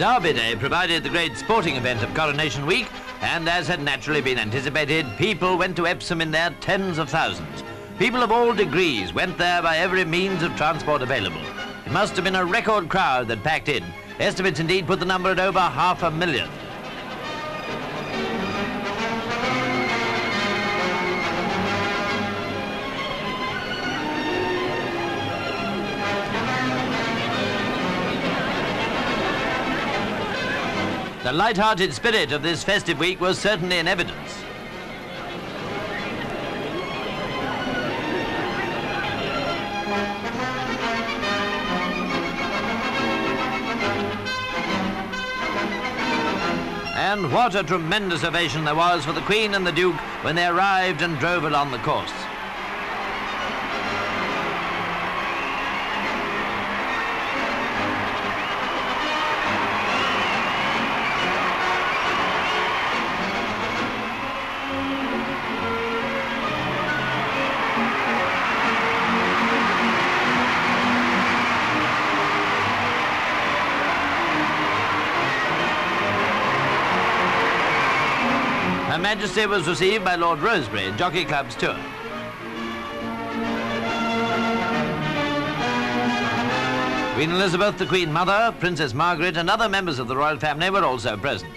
Derby Day provided the great sporting event of Coronation Week, and as had naturally been anticipated, people went to Epsom in their tens of thousands. People of all degrees went there by every means of transport available. It must have been a record crowd that packed in. Estimates indeed put the number at over 500,000. The light-hearted spirit of this festive week was certainly in evidence. And what a tremendous ovation there was for the Queen and the Duke when they arrived and drove along the course. Her Majesty was received by Lord Rosebery, Jockey Club's tour. Queen Elizabeth, the Queen Mother, Princess Margaret and other members of the royal family were also present.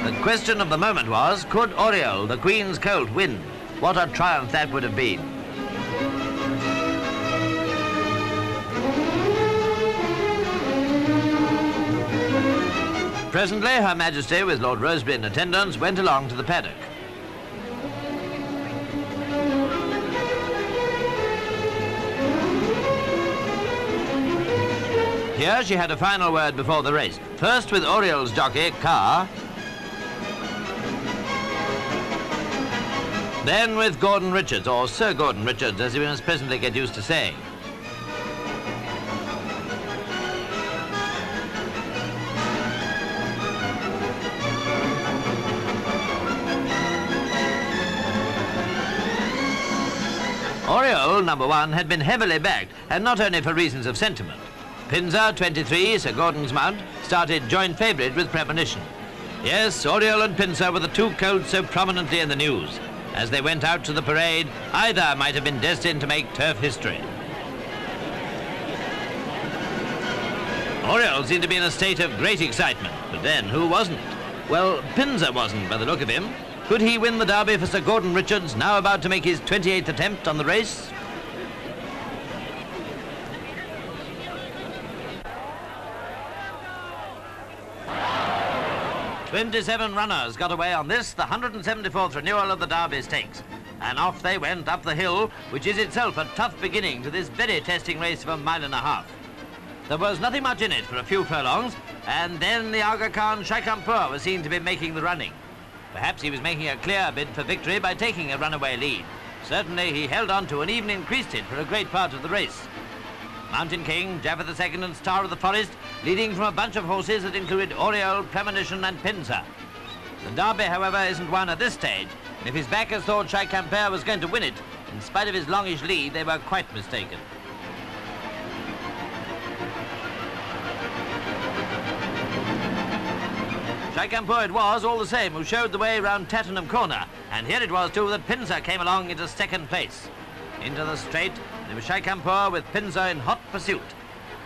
The question of the moment was, could Oriole, the Queen's colt, win? What a triumph that would have been. Presently, Her Majesty, with Lord Rosebery in attendance, went along to the paddock. Here she had a final word before the race. First with Oriole's jockey, Carr. Then with Gordon Richards, or Sir Gordon Richards, as we must presently get used to saying. Oriole, number 1, had been heavily backed, and not only for reasons of sentiment. Pinza, 23, Sir Gordon's mount, started joint favourite with premonition. Yes, Oriole and Pinza were the two colts so prominently in the news. As they went out to the parade, either might have been destined to make turf history. Oriole seemed to be in a state of great excitement, but then who wasn't? Well, Pinza wasn't, by the look of him. Could he win the derby for Sir Gordon Richards, now about to make his 28th attempt on the race? "27 runners got away on this, the 174th renewal of the Derby Stakes. And off they went up the hill, which is itself a tough beginning to this very testing race of 1.5 miles. There was nothing much in it for a few furlongs, and then the Aga Khan Shaikampur was seen to be making the running. Perhaps he was making a clear bid for victory by taking a runaway lead. Certainly he held on to and even increased it for a great part of the race. Mountain King, Jaffa II and Star of the Forest, leading from a bunch of horses that included Oriole, Premonition and Pinza. The Derby, however, isn't won at this stage, and if his backers thought Shaikampur was going to win it, in spite of his longish lead, they were quite mistaken. Shaikampur it was, all the same, who showed the way round Tattenham Corner, and here it was, too, that Pinza came along into second place. Into the straight, and it was Shaikampur with Pinza in hot pursuit.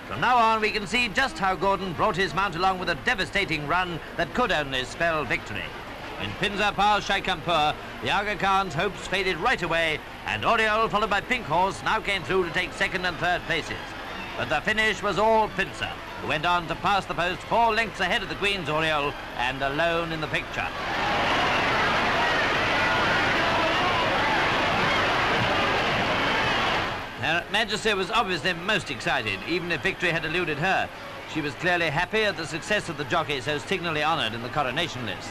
From now on, we can see just how Gordon brought his mount along with a devastating run that could only spell victory. When Pinza passed Shaikampur, the Aga Khan's hopes faded right away, and Oriole, followed by Pink Horse, now came through to take second and third places. But the finish was all Pinza, who went on to pass the post 4 lengths ahead of the Queen's Oriole and alone in the picture. Her Majesty was obviously most excited, even if victory had eluded her. She was clearly happy at the success of the jockey so signally honoured in the coronation list.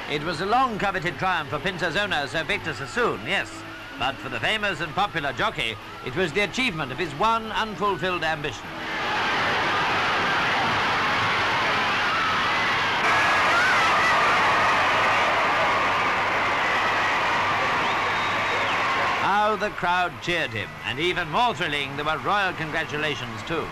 It was a long-coveted triumph for Pinza's owner, Sir Victor Sassoon, yes. But for the famous and popular jockey, it was the achievement of his one unfulfilled ambition. How the crowd cheered him, and even more thrilling, there were royal congratulations too.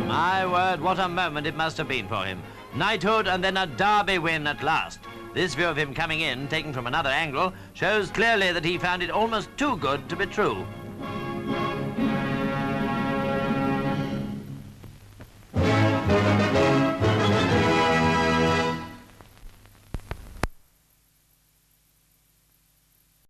My word, what a moment it must have been for him. Knighthood and then a Derby win at last. This view of him coming in, taken from another angle, shows clearly that he found it almost too good to be true.